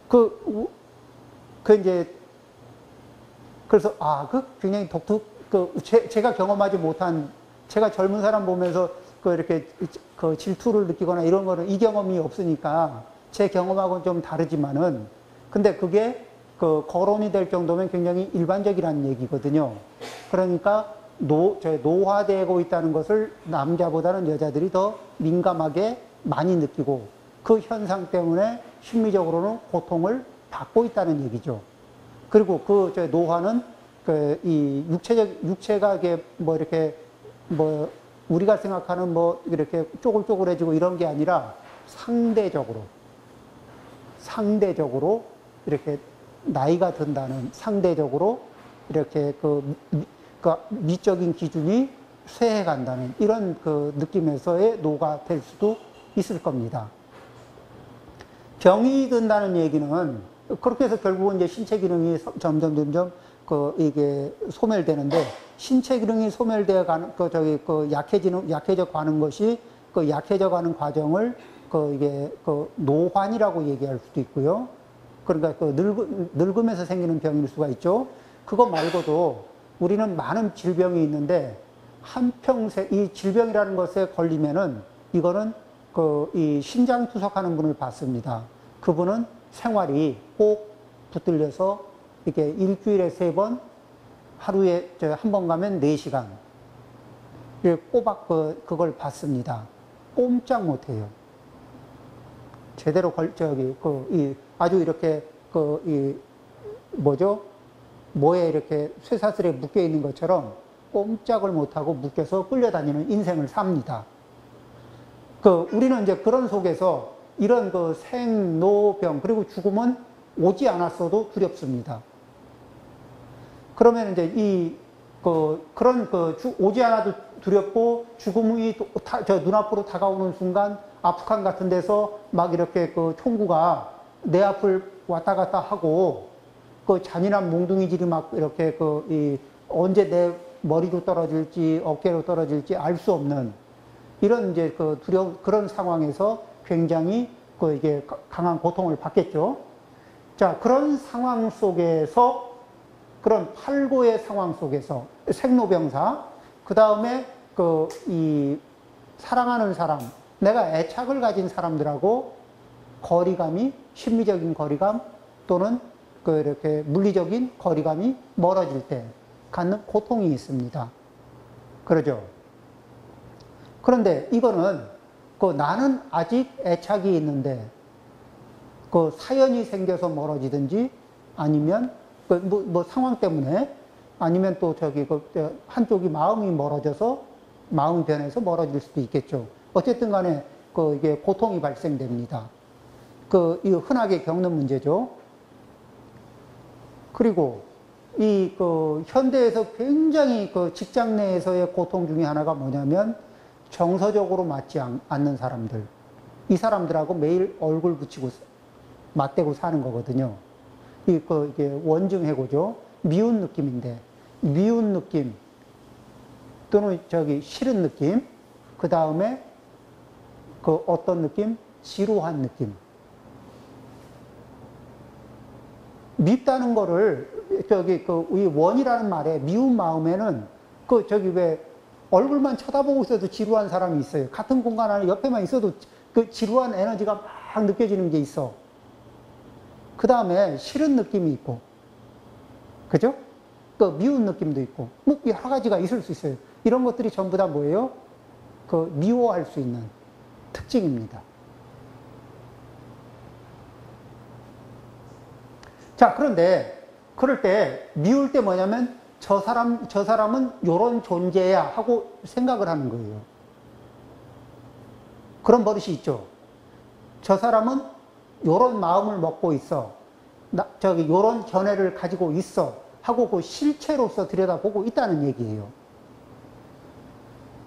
그 이제, 그래서, 굉장히 제가 경험하지 못한, 제가 젊은 사람 보면서 이렇게 질투를 느끼거나 이런 거는 이 경험이 없으니까 제 경험하고는 좀 다르지만은, 근데 그게 거론이 될 정도면 굉장히 일반적이라는 얘기거든요. 그러니까 노화되고 있다는 것을 남자보다는 여자들이 더 민감하게 많이 느끼고 그 현상 때문에 심리적으로는 고통을 받고 있다는 얘기죠. 그리고 노화는 이 육체가 이게 우리가 생각하는 이렇게 쪼글쪼글해지고 이런 게 아니라 상대적으로 이렇게 나이가 든다는 상대적으로 이렇게 미적인 기준이 쇠해 간다는 이런 느낌에서의 노가 될 수도 있을 겁니다. 병이 든다는 얘기는 그렇게 해서 결국은 이제 신체 기능이 점점 이게 소멸되는데, 신체 기능이 소멸되어 가는 약해져 가는 것이 약해져 가는 과정을 이게 노환이라고 얘기할 수도 있고요. 그러니까 늙으면서 생기는 병일 수가 있죠. 그거 말고도 우리는 많은 질병이 있는데 한평생 이 질병이라는 것에 걸리면은 이거는 이 신장 투석하는 분을 봤습니다. 그분은 생활이 꼭 붙들려서 이렇게 일주일에 3번, 하루에 한 번 가면 4시간 꼬박 그걸 봤습니다. 꼼짝 못해요. 제대로 아주 이렇게 뭐에 이렇게 쇠사슬에 묶여 있는 것처럼 꼼짝을 못하고 묶여서 끌려다니는 인생을 삽니다. 우리는 이제 그런 속에서 이런 생로병 그리고 죽음은 오지 않았어도 두렵습니다. 그러면 이제 오지 않아도 두렵고 죽음이 눈앞으로 다가오는 순간 아프칸 같은 데서 막 이렇게 총구가 내 앞을 왔다 갔다 하고 잔인한 몽둥이질이 막 이렇게 언제 내 머리로 떨어질지 어깨로 떨어질지 알 수 없는 이런 이제 그런 상황에서 굉장히 이게 강한 고통을 받겠죠. 자, 그런 상황 속에서 그런 팔고의 상황 속에서 생로병사, 그 다음에 이 사랑하는 사람, 내가 애착을 가진 사람들하고 거리감이 심리적인 거리감 또는 이렇게 물리적인 거리감이 멀어질 때 갖는 고통이 있습니다. 그러죠. 그런데 이거는 나는 아직 애착이 있는데 사연이 생겨서 멀어지든지 아니면 상황 때문에 아니면 또 한쪽이 마음이 멀어져서 마음이 변해서 멀어질 수도 있겠죠. 어쨌든 간에 이게 고통이 발생됩니다. 이 흔하게 겪는 문제죠. 그리고 이 현대에서 굉장히 직장 내에서의 고통 중에 하나가 뭐냐면 정서적으로 맞지 않는 사람들. 이 사람들하고 매일 얼굴 붙이고 맞대고 사는 거거든요. 이게 원증해고죠. 미운 느낌인데, 미운 느낌, 또는 싫은 느낌, 그 다음에 어떤 느낌? 지루한 느낌. 밉다는 거를, 이 원이라는 말에 미운 마음에는 왜 얼굴만 쳐다보고 있어도 지루한 사람이 있어요. 같은 공간 안에 옆에만 있어도 지루한 에너지가 막 느껴지는 게 있어. 그 다음에 싫은 느낌이 있고, 그죠? 미운 느낌도 있고, 여러 가지가 있을 수 있어요. 이런 것들이 전부 다 뭐예요? 미워할 수 있는 특징입니다. 자, 그런데, 그럴 때, 미울 때 뭐냐면, 저 사람은 요런 존재야 하고 생각을 하는 거예요. 그런 버릇이 있죠. 저 사람은 요런 마음을 먹고 있어. 요런 견해를 가지고 있어. 하고 그 실체로서 들여다보고 있다는 얘기예요.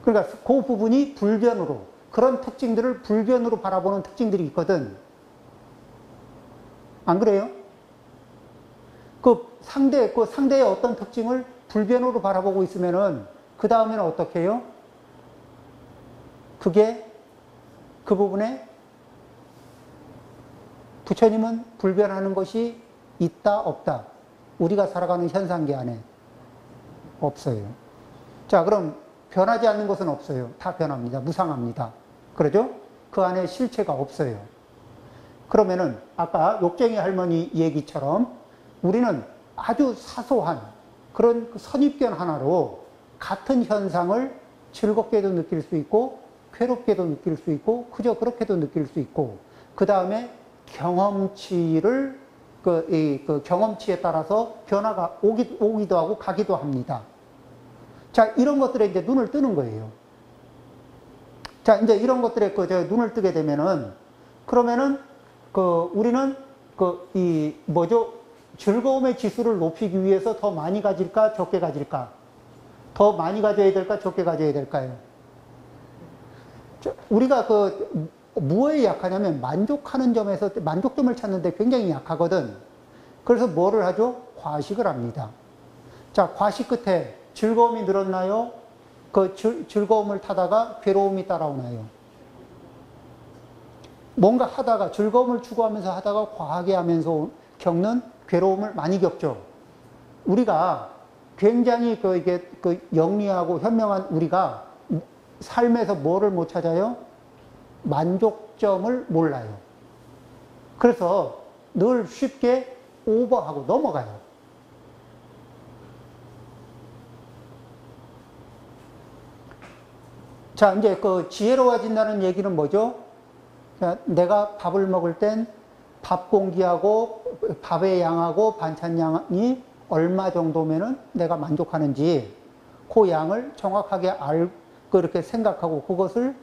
그러니까 그 부분이 불변으로, 그런 특징들을 불변으로 바라보는 특징들이 있거든. 안 그래요? 상대의 어떤 특징을 불변으로 바라보고 있으면은, 그 다음에는 어떻게 해요? 그 부분에 부처님은 불변하는 것이 있다, 없다. 우리가 살아가는 현상계 안에 없어요. 자, 그럼 변하지 않는 것은 없어요. 다 변합니다. 무상합니다. 그러죠? 그 안에 실체가 없어요. 그러면은 아까 욕쟁이 할머니 얘기처럼 우리는 아주 사소한 그런 선입견 하나로 같은 현상을 즐겁게도 느낄 수 있고 괴롭게도 느낄 수 있고 그저 그렇게도 느낄 수 있고 그 다음에 경험치를 그 경험치에 따라서 변화가 오기도 하고 가기도 합니다. 자, 이런 것들에 이제 눈을 뜨는 거예요. 자, 이제 이런 것들에 눈을 뜨게 되면은 그러면은 우리는 즐거움의 지수를 높이기 위해서 더 많이 가질까 적게 가질까? 더 많이 가져야 될까 적게 가져야 될까요? 우리가 무엇에 약하냐면 만족하는 점에서 만족점을 찾는데 굉장히 약하거든. 그래서 뭐를 하죠? 과식을 합니다. 자, 과식 끝에 즐거움이 늘었나요? 그 즐거움을 타다가 괴로움이 따라오나요? 뭔가 하다가 즐거움을 추구하면서 하다가 과하게 하면서 겪는 괴로움을 많이 겪죠. 우리가 굉장히 영리하고 현명한 우리가 삶에서 뭐를 못 찾아요? 만족점을 몰라요. 그래서 늘 쉽게 오버하고 넘어가요. 자, 이제 지혜로워진다는 얘기는 뭐죠? 내가 밥을 먹을 땐 밥 공기하고 밥의 양하고 반찬 양이 얼마 정도면은 내가 만족하는지 그 양을 정확하게 그렇게 생각하고 그것을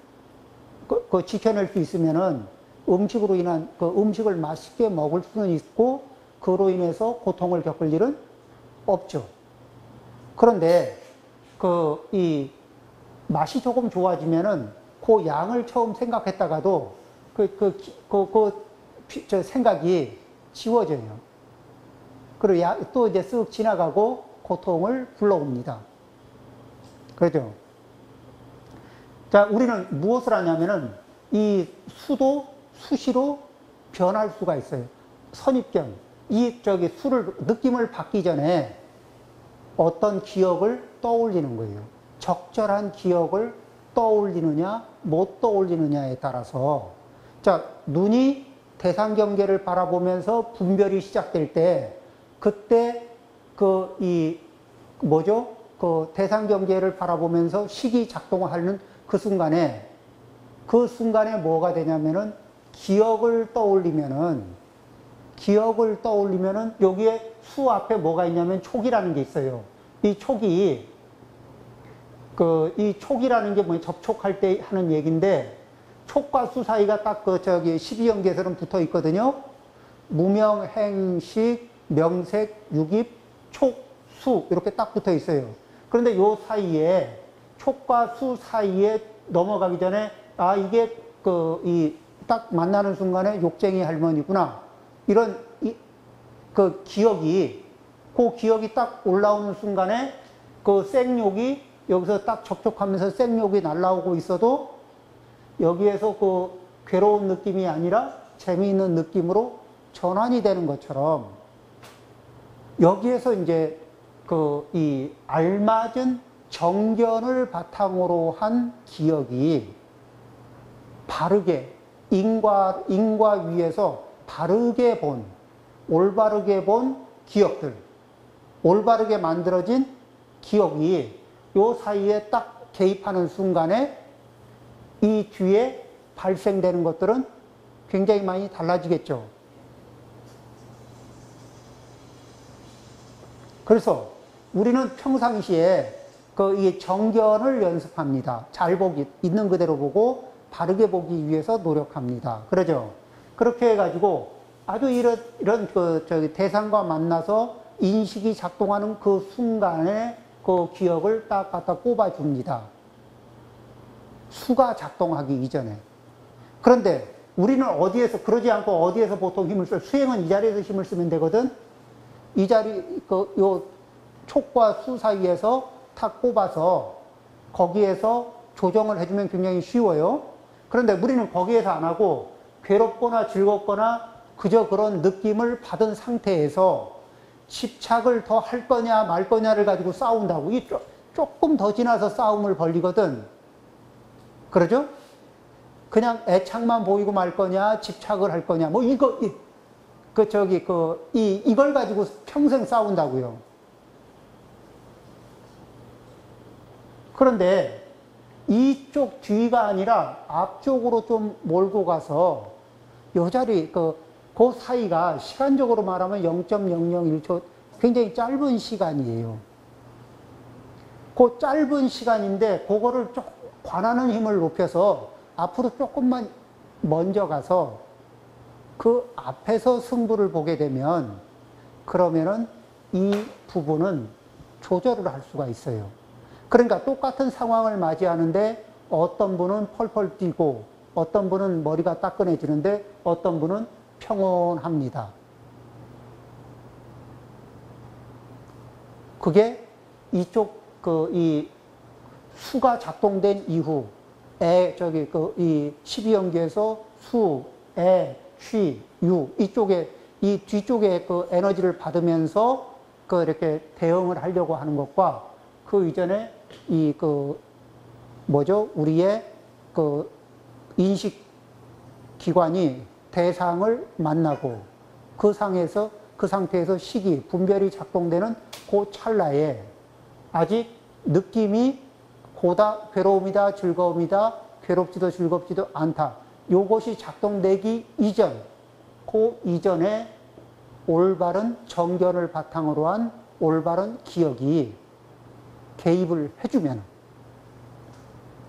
지켜낼 수 있으면은 음식으로 인한 음식을 맛있게 먹을 수는 있고 그로 인해서 고통을 겪을 일은 없죠. 그런데 이 맛이 조금 좋아지면은 그 양을 처음 생각했다가도 생각이 지워져요. 그리고 또 이제 쓱 지나가고 고통을 불러옵니다. 그렇죠? 자, 우리는 무엇을 하냐면은 이 수시로 변할 수가 있어요. 선입견. 느낌을 받기 전에 어떤 기억을 떠올리는 거예요. 적절한 기억을 떠올리느냐, 못 떠올리느냐에 따라서. 자, 눈이 대상 경계를 바라보면서 분별이 시작될 때, 그때 대상 경계를 바라보면서 식이 작동하는 그 순간에 뭐가 되냐면은 기억을 떠올리면은 여기에 수 앞에 뭐가 있냐면 촉이라는 게 있어요. 이 촉이라는 게 뭐냐, 접촉할 때 하는 얘기인데, 촉과 수 사이가 딱 12형계에서는 붙어 있거든요. 무명, 행식, 명색, 유깁, 촉, 수 이렇게 딱 붙어 있어요. 그런데 요 사이에 촉과 수 사이에 넘어가기 전에 이게 딱 만나는 순간에 욕쟁이 할머니구나. 이런 기억이 딱 올라오는 순간에 생욕이 여기서 딱 접촉하면서 생욕이 날라오고 있어도 여기에서 괴로운 느낌이 아니라 재미있는 느낌으로 전환이 되는 것처럼 여기에서 이제 이 알맞은 정견을 바탕으로 한 기억이 바르게 인과 위에서 올바르게 본 기억들, 올바르게 만들어진 기억이 요 사이에 딱 개입하는 순간에 이 뒤에 발생되는 것들은 굉장히 많이 달라지겠죠. 그래서 우리는 평상시에 이 정견을 연습합니다. 잘 보기, 있는 그대로 보고 바르게 보기 위해서 노력합니다. 그러죠. 그렇게 해가지고 아주 이런 대상과 만나서 인식이 작동하는 그 순간에 그 기억을 딱 갖다 꼽아줍니다. 수가 작동하기 이전에. 그런데 우리는 그러지 않고 어디에서 보통 힘을 써요? 수행은 이 자리에서 힘을 쓰면 되거든? 이 자리, 요 촉과 수 사이에서 탁 꼽아서 거기에서 조정을 해주면 굉장히 쉬워요. 그런데 우리는 거기에서 안 하고 괴롭거나 즐겁거나 그저 그런 느낌을 받은 상태에서 집착을 더 할 거냐 말 거냐를 가지고 싸운다고. 이 조금 더 지나서 싸움을 벌리거든. 그러죠? 그냥 애착만 보이고 말 거냐, 집착을 할 거냐, 뭐 이걸 가지고 평생 싸운다고요. 그런데 이쪽 뒤가 아니라 앞쪽으로 좀 몰고 가서 요 자리, 그 사이가 시간적으로 말하면 0.001초, 굉장히 짧은 시간이에요. 그 짧은 시간인데, 그거를 좀 관하는 힘을 높여서 앞으로 조금만 먼저 가서 그 앞에서 승부를 보게 되면, 그러면은 이 부분은 조절을 할 수가 있어요. 그러니까 똑같은 상황을 맞이하는데 어떤 분은 펄펄 뛰고 어떤 분은 머리가 따끈해지는데 어떤 분은 평온합니다. 그게 이쪽 이 수가 작동된 이후 이 12연기에서 수, 취, 유 이쪽에 이 뒤쪽에 그 에너지를 받으면서 이렇게 대응을 하려고 하는 것과 그 이전에 우리의 인식 기관이 대상을 만나고 그 상태에서 식이, 분별이 작동되는 그 찰나에 아직 느낌이 괴로움이다, 즐거움이다, 괴롭지도 즐겁지도 않다. 요것이 작동되기 이전, 그 이전에 올바른 정견을 바탕으로 한 올바른 기억이 개입을 해주면,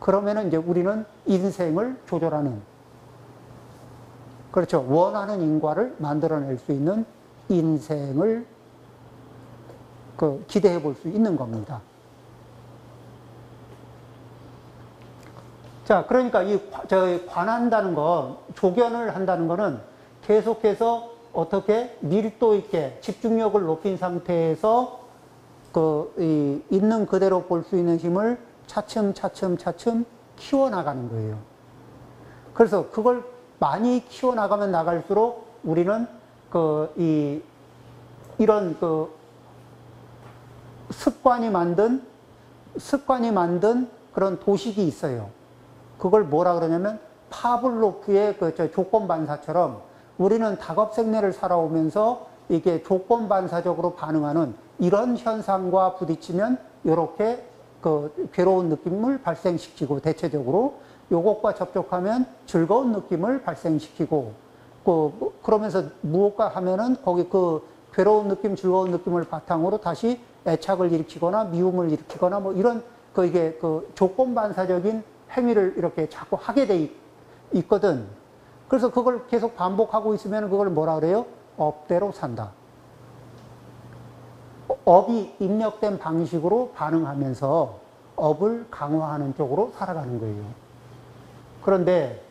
그러면은 이제 우리는 인생을 조절하는, 그렇죠. 원하는 인과를 만들어낼 수 있는 인생을 기대해 볼 수 있는 겁니다. 자, 그러니까 관한다는 거, 조견을 한다는 거는 계속해서 어떻게 밀도 있게 집중력을 높인 상태에서 있는 그대로 볼 수 있는 힘을 차츰 키워나가는 거예요. 그래서 그걸 많이 키워나가면 나갈수록 우리는 이런 습관이 만든 그런 도식이 있어요. 그걸 뭐라 그러냐면 파블로프의 조건 반사처럼 우리는 닭업생내를 살아오면서 이게 조건 반사적으로 반응하는 이런 현상과 부딪히면 이렇게 괴로운 느낌을 발생시키고, 대체적으로 요것과 접촉하면 즐거운 느낌을 발생시키고, 그러면서 무엇과 하면은 거기 괴로운 느낌, 즐거운 느낌을 바탕으로 다시 애착을 일으키거나 미움을 일으키거나 뭐 이런 이게 조건 반사적인 행위를 이렇게 자꾸 하게 돼 있거든. 그래서 그걸 계속 반복하고 있으면 그걸 뭐라 그래요? 업대로 산다. 업이 입력된 방식으로 반응하면서 업을 강화하는 쪽으로 살아가는 거예요. 그런데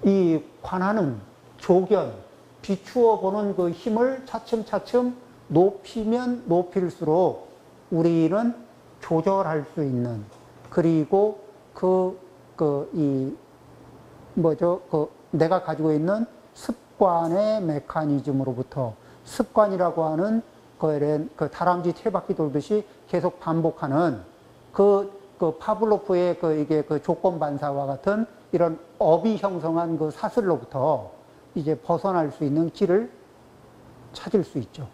이 관하는, 조견, 비추어 보는 그 힘을 차츰 높이면 높일수록 우리는 조절할 수 있는, 그리고 내가 가지고 있는 습관의 메커니즘으로부터, 습관이라고 하는 다람쥐 쇠바퀴 돌듯이 계속 반복하는 파블로프의 조건 반사와 같은 이런 업이 형성한 그 사슬로부터 이제 벗어날 수 있는 길을 찾을 수 있죠.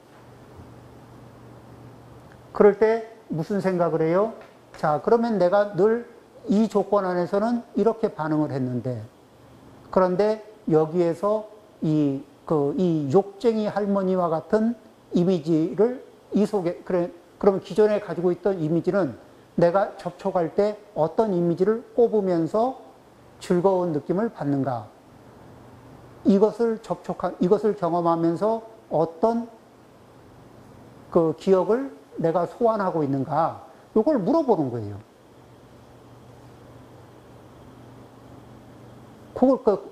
그럴 때 무슨 생각을 해요? 자, 그러면 내가 늘 이 조건 안에서는 이렇게 반응을 했는데, 그런데 여기에서 이 욕쟁이 할머니와 같은 이미지를 그러면 기존에 가지고 있던 이미지는 내가 접촉할 때 어떤 이미지를 꼽으면서 즐거운 느낌을 받는가? 이것을 경험하면서 어떤 기억을 내가 소환하고 있는가? 이걸 물어보는 거예요.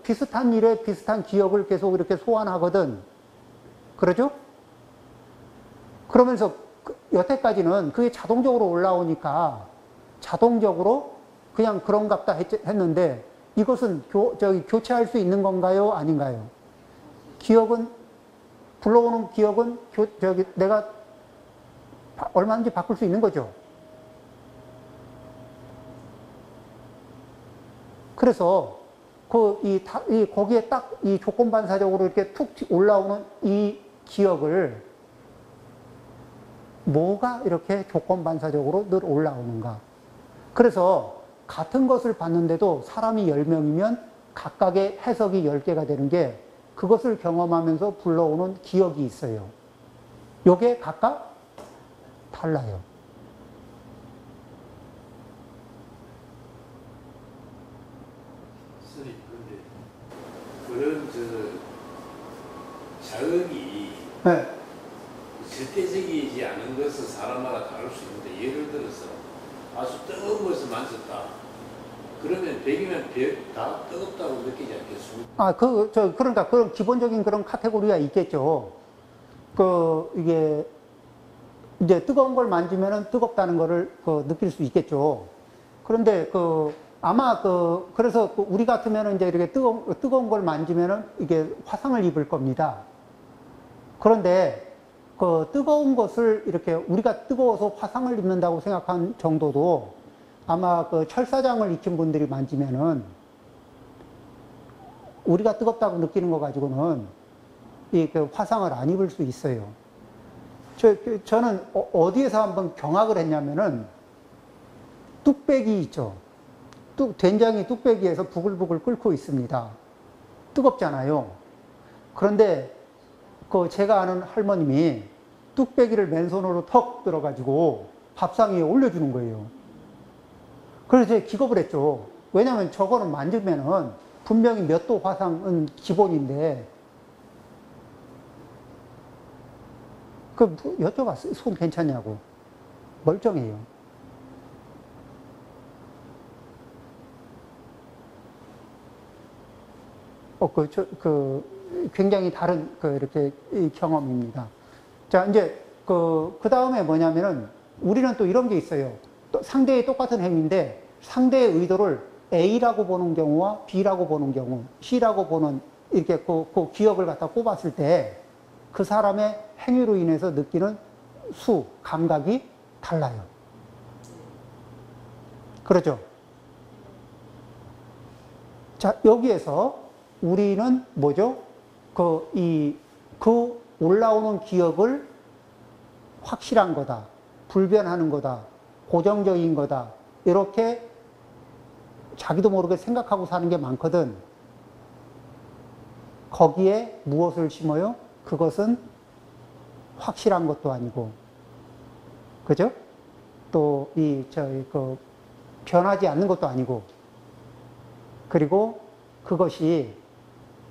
비슷한 일에 비슷한 기억을 계속 이렇게 소환하거든. 그러죠? 그러면서 여태까지는 그게 자동적으로 올라오니까 자동적으로 그냥 그런갑다 했는데, 이것은 교체할 수 있는 건가요? 아닌가요? 기억은, 불러오는 기억은 내가 얼마든지 바꿀 수 있는 거죠. 그래서 거기에 딱 이 조건 반사적으로 이렇게 툭 올라오는 이 기억을 뭐가 이렇게 조건 반사적으로 늘 올라오는가. 그래서 같은 것을 봤는데도 사람이 10명이면 각각의 해석이 10개가 되는 게 그것을 경험하면서 불러오는 기억이 있어요. 요게 각각 달라요. 선생님, 그런데 그런 자응이 네. 절대적이지 않은 것은 사람마다 다를 수 있는데, 예를 들어서 아주 뜨거운 것을 만졌다. 그러면 100이면 다 뜨겁다고 느끼지 않겠습니까? 그러니까 그런 기본적인 그런 카테고리가 있겠죠. 이게 이제 뜨거운 걸 만지면은 뜨겁다는 거를 느낄 수 있겠죠. 그런데 아마 그래서 우리 같으면은 이제 이렇게 뜨거운 걸 만지면은 이게 화상을 입을 겁니다. 그런데 뜨거운 것을 이렇게 우리가 뜨거워서 화상을 입는다고 생각한 정도도 아마 철사장을 익힌 분들이 만지면은 우리가 뜨겁다고 느끼는 거 가지고는 화상을 안 입을 수 있어요. 저는 어디에서 한번 경악을 했냐면은 뚝배기 있죠. 된장이 뚝배기에서 부글부글 끓고 있습니다. 뜨겁잖아요. 그런데 제가 아는 할머님이 뚝배기를 맨손으로 턱 들어가지고 밥상 위에 올려주는 거예요. 그래서 제가 기겁을 했죠. 왜냐하면 저거는 만지면은 분명히 몇 도 화상은 기본인데, 여쭤봤어요. 손 괜찮냐고. 멀쩡해요. 굉장히 다른 이렇게 경험입니다. 자, 이제 그 다음에 뭐냐면은 우리는 또 이런 게 있어요. 또 상대의 똑같은 행위인데 상대의 의도를 A라고 보는 경우와 B라고 보는 경우, C라고 보는 이렇게 그 기억을 갖다 꼽았을 때 그 사람의 행위로 인해서 느끼는 감각이 달라요. 그렇죠? 자, 여기에서 우리는 뭐죠? 올라오는 기억을 확실한 거다, 불변하는 거다, 고정적인 거다, 이렇게 자기도 모르게 생각하고 사는 게 많거든. 거기에 무엇을 심어요? 그것은 확실한 것도 아니고, 그죠? 또, 변하지 않는 것도 아니고, 그리고 그것이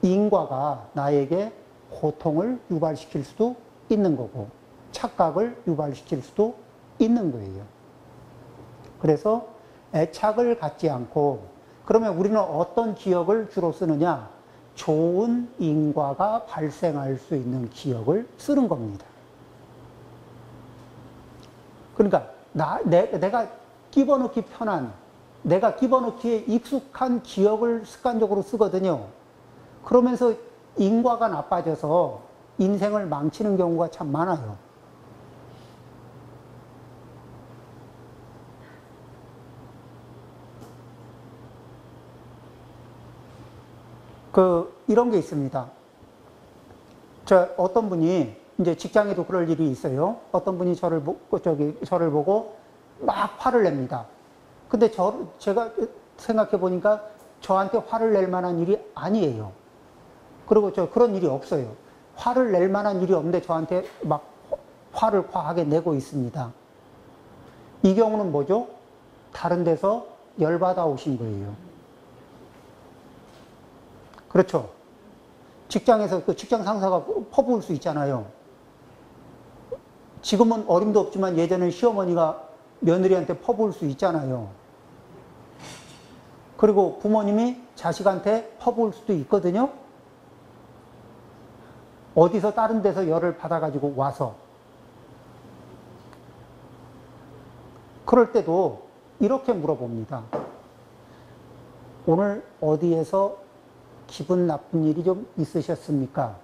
인과가 나에게 고통을 유발시킬 수도 있는 거고, 착각을 유발시킬 수도 있는 거예요. 그래서 애착을 갖지 않고, 그러면 우리는 어떤 기억을 주로 쓰느냐? 좋은 인과가 발생할 수 있는 기억을 쓰는 겁니다. 그러니까 내가 끼워넣기 편한, 내가 끼워넣기에 익숙한 기억을 습관적으로 쓰거든요. 그러면서 인과가 나빠져서 인생을 망치는 경우가 참 많아요. 이런 게 있습니다. 어떤 분이, 이제 직장에도 그럴 일이 있어요. 어떤 분이 저를 보고 막 화를 냅니다. 근데 제가 생각해 보니까 저한테 화를 낼 만한 일이 아니에요. 그리고 그런 일이 없어요. 화를 낼 만한 일이 없는데 저한테 막 화를 과하게 내고 있습니다. 이 경우는 뭐죠? 다른 데서 열받아 오신 거예요. 그렇죠. 직장에서 직장 상사가 퍼부을 수 있잖아요. 지금은 어림도 없지만 예전에 시어머니가 며느리한테 퍼부을 수 있잖아요. 그리고 부모님이 자식한테 퍼부을 수도 있거든요. 어디서 다른 데서 열을 받아가지고 와서. 그럴 때도 이렇게 물어봅니다. 오늘 어디에서 기분 나쁜 일이 좀 있으셨습니까?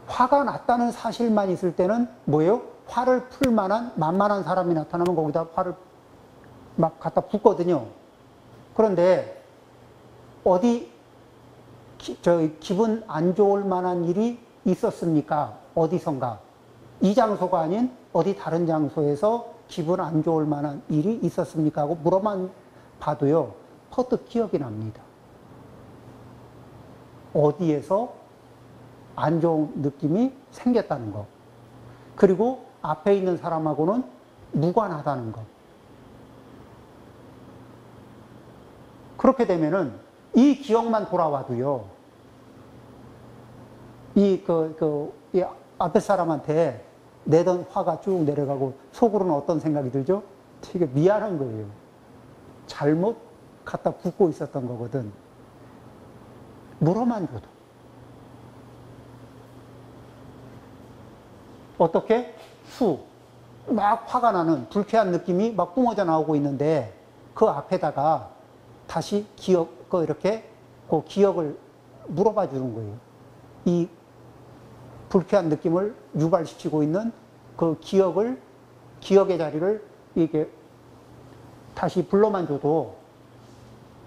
화가 났다는 사실만 있을 때는 뭐예요? 화를 풀 만한 만만한 사람이 나타나면 거기다 화를 막 갖다 붓거든요. 그런데 어디 기분 안 좋을 만한 일이 있었습니까? 어디선가? 이 장소가 아닌 어디 다른 장소에서 기분 안 좋을 만한 일이 있었습니까? 하고 물어만 봐도요, 퍼뜩 기억이 납니다. 어디에서 안 좋은 느낌이 생겼다는 거. 그리고 앞에 있는 사람하고는 무관하다는 거. 그렇게 되면은 이 기억만 돌아와도요, 이 앞에 사람한테 내던 화가 쭉 내려가고 속으로는 어떤 생각이 들죠? 되게 미안한 거예요. 잘못 갖다 붓고 있었던 거거든. 물어만 줘도. 어떻게? 막 화가 나는 불쾌한 느낌이 막 뿜어져 나오고 있는데 그 앞에다가 다시 이렇게 그 기억을 물어봐 주는 거예요. 이 불쾌한 느낌을 유발시키고 있는 그 기억의 자리를 이게 다시 불러만 줘도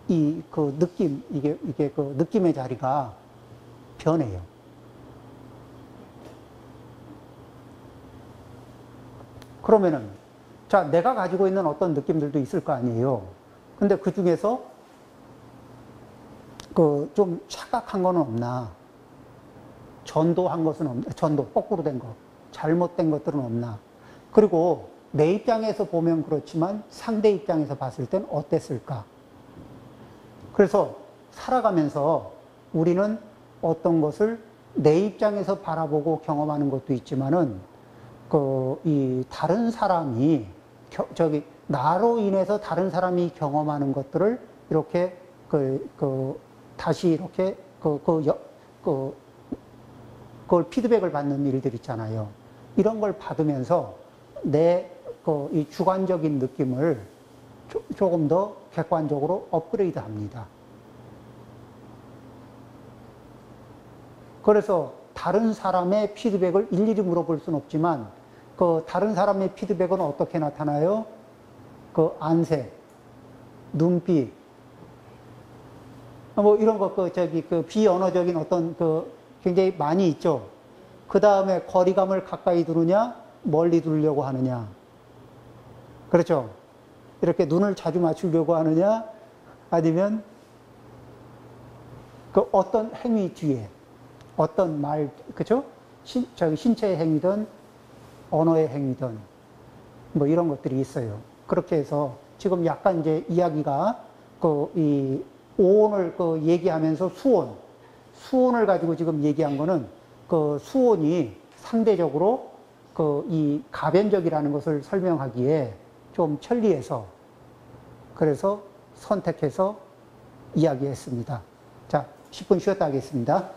그 느낌, 이게 그 느낌의 자리가 변해요. 그러면은, 자, 내가 가지고 있는 어떤 느낌들도 있을 거 아니에요. 근데 그 중에서 좀 착각한 거는 없나? 전도한 것은 없나? 거꾸로 된 거. 잘못된 것들은 없나? 그리고 내 입장에서 보면 그렇지만 상대 입장에서 봤을 땐 어땠을까? 그래서 살아가면서 우리는 어떤 것을 내 입장에서 바라보고 경험하는 것도 있지만은 이 다른 사람이 나로 인해서 다른 사람이 경험하는 것들을 이렇게 다시 이렇게 그걸 피드백을 받는 일들 있잖아요. 이런 걸 받으면서 이 주관적인 느낌을 조금 더 객관적으로 업그레이드 합니다. 그래서 다른 사람의 피드백을 일일이 물어볼 수는 없지만 다른 사람의 피드백은 어떻게 나타나요? 안색, 눈빛, 뭐 이런 거, 비언어적인 어떤 굉장히 많이 있죠. 그 다음에 거리감을 가까이 두느냐, 멀리 두려고 하느냐. 그렇죠. 이렇게 눈을 자주 맞추려고 하느냐, 아니면 어떤 행위 뒤에, 어떤 말, 그죠? 신체의 행위든, 언어의 행위든, 뭐 이런 것들이 있어요. 그렇게 해서 지금 약간 이제 이야기가 이 오온을 얘기하면서 수온을 가지고 지금 얘기한 거는 수온이 상대적으로 이 가변적이라는 것을 설명하기에 좀 천리해서 그래서 선택해서 이야기했습니다. 자, 10분 쉬었다 하겠습니다.